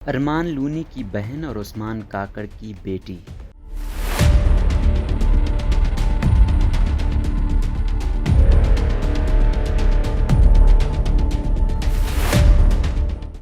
ارمان لونی کی بہن اور عثمان کاکڑ کی بیٹی۔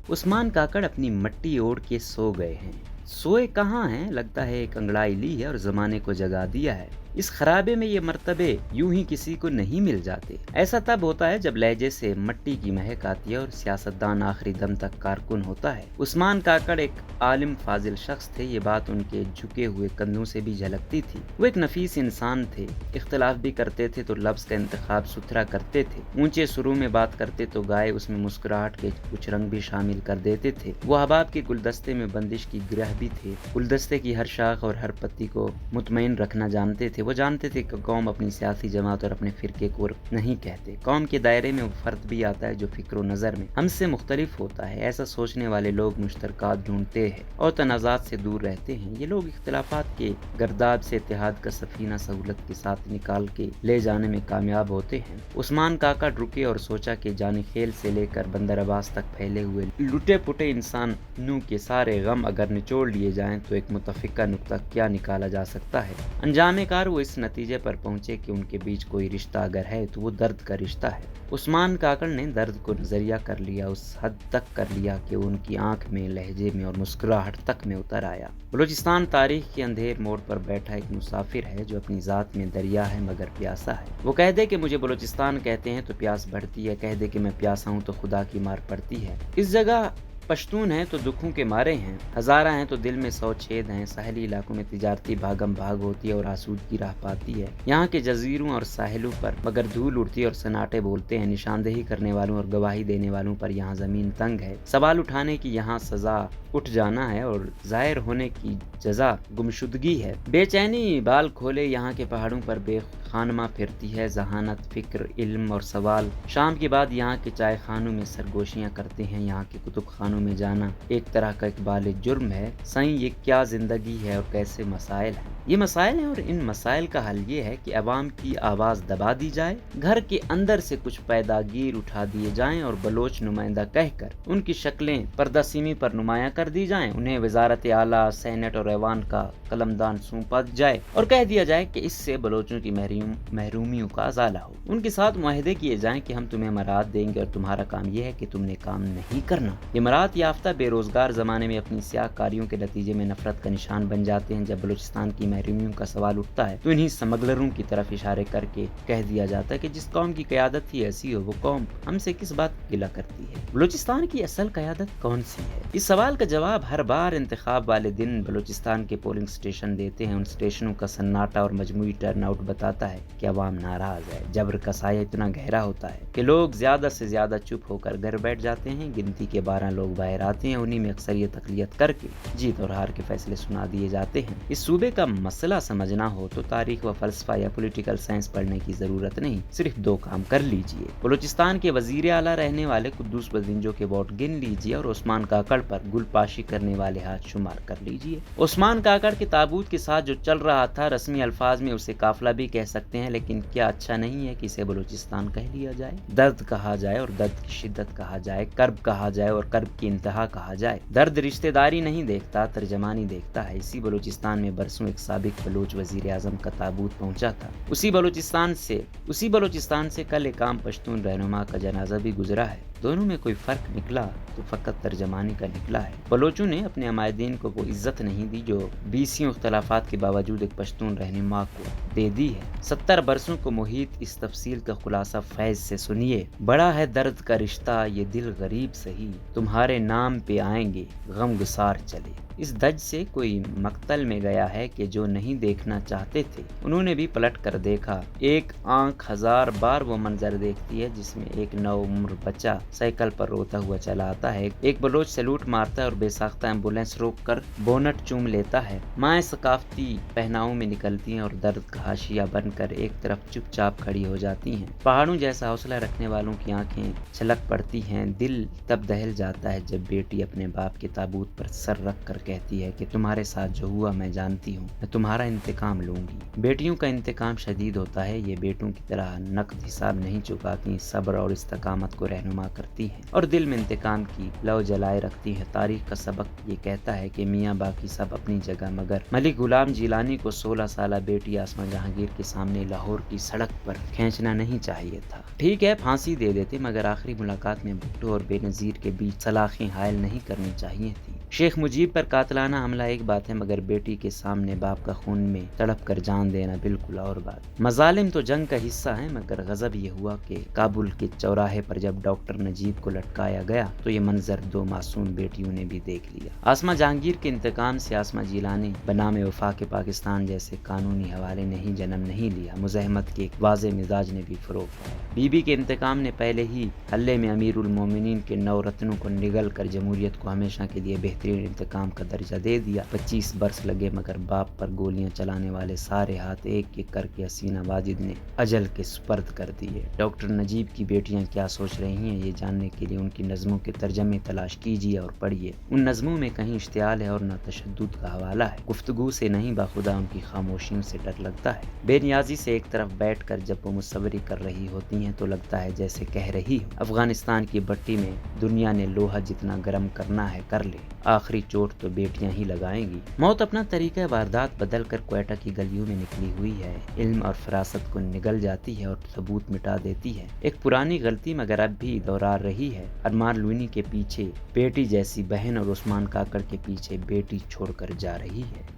عثمان کاکڑ اپنی مٹی اوڑھ کے سو گئے ہیں۔ سوئے کہاں ہیں؟ لگتا ہے ایک انگڑائی لی ہے اور زمانے کو جگا دیا ہے۔ اس خرابے میں یہ مرتبے یوں ہی کسی کو نہیں مل جاتے۔ ایسا تب ہوتا ہے جب لہجے سے مٹی کی مہک آتی ہے اور سیاستدان آخری دم تک کارکن ہوتا ہے۔ عثمان کاکڑ ایک عالم فاضل شخص تھے، یہ بات ان کے جھکے ہوئے کندھوں سے بھی جھلکتی تھی۔ وہ ایک نفیس انسان تھے، اختلاف بھی کرتے تھے تو لفظ کا انتخاب ستھرا کرتے تھے۔ اونچے سروں میں بات کرتے تو گائے اس میں مسکراہٹ کے کچھ رنگ بھی شامل کر دیتے تھے۔ وہ احباب کے گلدستے میں بندش کی گرہ بھی تھے۔ گلدستے کی ہر شاخ اور ہر پتی کو مطمئن رکھنا جانتے تھے۔ وہ جانتے تھے کہ قوم اپنی سیاسی جماعت اور اپنے فرقے کو نہیں کہتے۔ قوم کے دائرے میں وہ فرد بھی آتا ہے جو فکر و نظر میں ہم سے مختلف ہوتا ہے۔ ایسا سوچنے والے لوگ مشترکات ڈھونڈتے ہیں اور تنازعات سے دور رہتے ہیں۔ یہ لوگ اختلافات کے گرداب سے اتحاد کا سفینہ سہولت کے ساتھ نکال کے لے جانے میں کامیاب ہوتے ہیں۔ عثمان کاکڑ رکے اور سوچا کہ جانی خیل سے لے کر بندر عباس تک پھیلے ہوئے لٹے پٹے انسانوں کے سارے غم اگر نچوڑ لیے جائیں تو ایک متفقہ نقطہ کیا نکالا جا سکتا ہے۔ انجام کار وہ اس نتیجے پر پہنچے کہ ان کے بیچ کوئی رشتہ اگر ہے تو وہ درد کا رشتہ ہے۔ عثمان کاکڑ نے درد کو نظریہ کر لیا، اس حد تک کر لیا کہ ان کی آنکھ میں، لہجے میں اور مسکراہٹ تک میں اتر آیا۔ بلوچستان تاریخ کے اندھیر موڑ پر بیٹھا ایک مسافر ہے جو اپنی ذات میں دریا ہے مگر پیاسا ہے۔ وہ کہہ دے کہ مجھے بلوچستان کہتے ہیں تو پیاس بڑھتی ہے، کہہ دے کہ میں پیاسا ہوں تو خدا کی مار پڑتی ہے۔ اس جگہ پشتون ہیں تو دکھوں کے مارے ہیں، ہزارہ ہیں تو دل میں 100 چھید ہیں۔ ساحلی علاقوں میں تجارتی بھاگم بھاگ ہوتی ہے اور آسودگی راہ پاتی ہے۔ یہاں کے جزیروں اور ساحلوں پر مگر دھول اڑتی ہے اور سناٹے بولتے ہیں۔ نشاندہی کرنے والوں اور گواہی دینے والوں پر یہاں زمین تنگ ہے۔ سوال اٹھانے کی یہاں سزا اٹھ جانا ہے اور ظاہر ہونے کی جزا گمشدگی ہے۔ بے چینی بال کھولے یہاں کے پہاڑوں پر بے خانمہ پھرتی ہے۔ ذہانت، فکر، علم اور سوال شام کے بعد یہاں کے چائے خانوں میں سرگوشیاں کرتے ہیں۔ یہاں کے کتب خانوں میں جانا ایک طرح کا اقبال جرم ہے۔ سائیں یہ کیا زندگی ہے اور کیسے مسائل ہیں؟ یہ مسائل ہیں اور ان مسائل کا حل یہ ہے کہ عوام کی آواز دبا دی جائے، گھر کے اندر سے کچھ پیداگیر اٹھا دیے جائیں اور بلوچ نمائندہ کہہ کر ان کی شکلیں پردہ سیمی پر نمایاں کر دی جائیں۔ انہیں وزارت اعلیٰ، سینٹ اور ایوان کا قلمدان سونپا جائے اور کہہ دیا جائے کہ اس سے بلوچوں کی محرومیوں کا ازالہ ہو۔ ان کے ساتھ معاہدے کیے جائیں کہ ہم تمہیں امارات دیں گے اور تمہارا کام یہ ہے کہ تم نے کام نہیں کرنا۔ امارات یافتہ بے روزگار زمانے میں اپنی سیاہ کاریوں کے نتیجے میں نفرت کا نشان بن جاتے ہیں۔ جب بلوچستان کی محرومیوں کا سوال اٹھتا ہے تو انہی سمگلروں کی طرف اشارے کر کے کہہ دیا جاتا ہے کہ جس قوم کی قیادت ہی ایسی ہو وہ قوم ہم سے کس بات کی گلہ کرتی ہے؟ بلوچستان کی اصل قیادت کون سی ہے؟ اس سوال کا جواب ہر بار انتخاب والے دن بلوچستان کے پولنگ اسٹیشن دیتے ہیں۔ ان اسٹیشنوں کا سناٹا اور مجموعی ٹرن آؤٹ بتاتا ہے کہ عوام ناراض ہے۔ جبر کا سایہ اتنا گہرا ہوتا ہے کہ لوگ زیادہ سے زیادہ چپ ہو کر گھر بیٹھ جاتے ہیں۔ گنتی کے 12 لوگ باہر آتے ہیں، انہی میں اکثریت اقلیت کر کے جیت اور ہار کے فیصلے سنا دیے جاتے ہیں۔ اس صوبے کا مسئلہ سمجھنا ہو تو تاریخ و فلسفہ یا پولیٹیکل سائنس پڑھنے کی ضرورت نہیں، صرف 2 کام کر لیجئے۔ بلوچستان کے وزیر اعلیٰ رہنے والے قدوس بزنجو کے ووٹ گن لیجئے اور عثمان کاکڑ پر گل پاشی کرنے والے ہاتھ شمار کر لیجئے۔ عثمان کاکڑ کے تابوت کے ساتھ جو چل رہا تھا، رسمی الفاظ میں اسے قافلہ بھی کہہ سکتے ہیں، لیکن کیا اچھا نہیں ہے کہ اسے بلوچستان کہہ لیا جائے؟ درد کہا جائے اور درد کی شدت کہا جائے، کرب کہا جائے اور کرب کی انتہا کہا جائے۔ درد رشتہ داری نہیں دیکھتا، ترجمانی دیکھتا ہے۔ اسی بلوچستان میں برسوں ایک سابق بلوچ وزیر اعظم کا تابوت پہنچا تھا۔ اسی بلوچستان سے کل ایک عام پشتون رہنما کا جنازہ بھی گزرا ہے۔ دونوں میں کوئی فرق نکلا تو فقط ترجمانی کا نکلا ہے۔ بلوچوں نے اپنے عمائدین کو وہ عزت نہیں دی جو 20 اختلافات کے باوجود ایک پشتون رہنما کو دے دی ہے۔ 70 برسوں کو محیط اس تفصیل کا خلاصہ فیض سے سنیے۔ بڑا ہے درد کا رشتہ، یہ دل غریب سہی، تمہارے نام پہ آئیں گے غم گسار چلے۔ اس دج سے کوئی مقتل میں گیا ہے کہ جو نہیں دیکھنا چاہتے تھے انہوں نے بھی پلٹ کر دیکھا۔ ایک آنکھ 1000 بار وہ منظر دیکھتی ہے جس میں ایک نو عمر بچہ سائیکل پر روتا ہوا چلا آتا ہے۔ ایک بلوچ سیلوٹ مارتا ہے اور بے ساختہ ایمبولینس روک کر بونٹ چوم لیتا ہے۔ مائیں ثقافتی پہناؤں میں نکلتی ہیں اور درد کا حاشیہ بن کر ایک طرف چپ چاپ کھڑی ہو جاتی ہیں۔ پہاڑوں جیسا حوصلہ رکھنے والوں کی آنکھیں چھلک پڑتی ہیں۔ دل تب دہل جاتا ہے جب بیٹی اپنے باپ کے تابوت پر سر رکھ کر کہتی ہے کہ تمہارے ساتھ جو ہوا میں جانتی ہوں، میں تمہارا انتقام لوں گی۔ بیٹیوں کا انتقام شدید ہوتا ہے، یہ بیٹوں کی طرح نقد حساب نہیں چکاتی، صبر اور استقامت کو رہنما کرتی ہیں اور دل میں انتقام کی لو جلائے رکھتی ہیں۔ تاریخ کا سبق یہ کہتا ہے کہ میاں باقی سب اپنی جگہ، مگر ملک غلام جیلانی کو 16 سالہ بیٹی آسماں جہانگیر کے سامنے لاہور کی سڑک پر کھینچنا نہیں چاہیے تھا۔ ٹھیک ہے پھانسی دے دیتے، مگر آخری ملاقات میں بھٹو اور بے نظیر کے بیچ سلاخیں حائل نہیں کرنی چاہیے تھی۔ شیخ مجیب پر قاتلانہ حملہ ایک بات ہے، مگر بیٹی کے سامنے باپ کا خون میں تڑپ کر جان دینا بالکل اور بات۔ مظالم تو جنگ کا حصہ ہیں، مگر غضب یہ ہوا کہ کابل کے چوراہے پر جب ڈاکٹر نجیب کو لٹکایا گیا تو یہ منظر دو معصوم بیٹیوں نے بھی دیکھ لیا۔ آسماں جہانگیر کے انتقام سے آسماں جیلانی بنام وفاق پاکستان جیسے قانونی حوالے نہیں جنم نہیں لیا۔ مزاحمت کے ایک واضح مزاج نے بھی فروغ پایا۔ بی بی کے انتقام نے پہلے ہی حلے میں امیر المومنین کے 9 رتنوں کو نگل کر جمہوریت کو ہمیشہ کے لیے بہترین انتقام کا درجہ دے دیا۔ 25 برس لگے، مگر باپ پر گولیاں چلانے والے سارے ہاتھ ایک ایک کر کے حسینہ واجد نے اجل کے سپرد کر دیے۔ ڈاکٹر نجیب کی بیٹیاں کیا سوچ رہی ہیں، یہ جاننے کے لیے ان کی نظموں کے ترجمے تلاش کیجیے اور پڑھیے۔ ان نظموں میں کہیں اشتعال ہے اور نہ تشدد کا حوالہ ہے۔ گفتگو سے نہیں، باخدا ان کی خاموشیوں سے ڈر لگتا ہے۔ بے نیازی سے ایک طرف بیٹھ کر جب وہ مصوری کر رہی ہوتی ہیں تو لگتا ہے جیسے کہہ رہی ہوں، افغانستان کی بٹی میں دنیا نے لوہا جتنا گرم کرنا ہے کر لے، آخری چوٹ تو بیٹیاں ہی لگائیں گی۔ موت اپنا طریقہ واردات بدل کر کوئٹہ کی گلیوں میں نکلی ہوئی ہے، علم اور فراست کو نگل جاتی ہے اور ثبوت مٹا دیتی ہے۔ ایک پرانی غلطی مگر اب بھی دوہرا رہی ہے۔ ارمان لونی کے پیچھے بیٹی جیسی بہن اور عثمان کاکڑ کے پیچھے بیٹی چھوڑ کر جا رہی ہے۔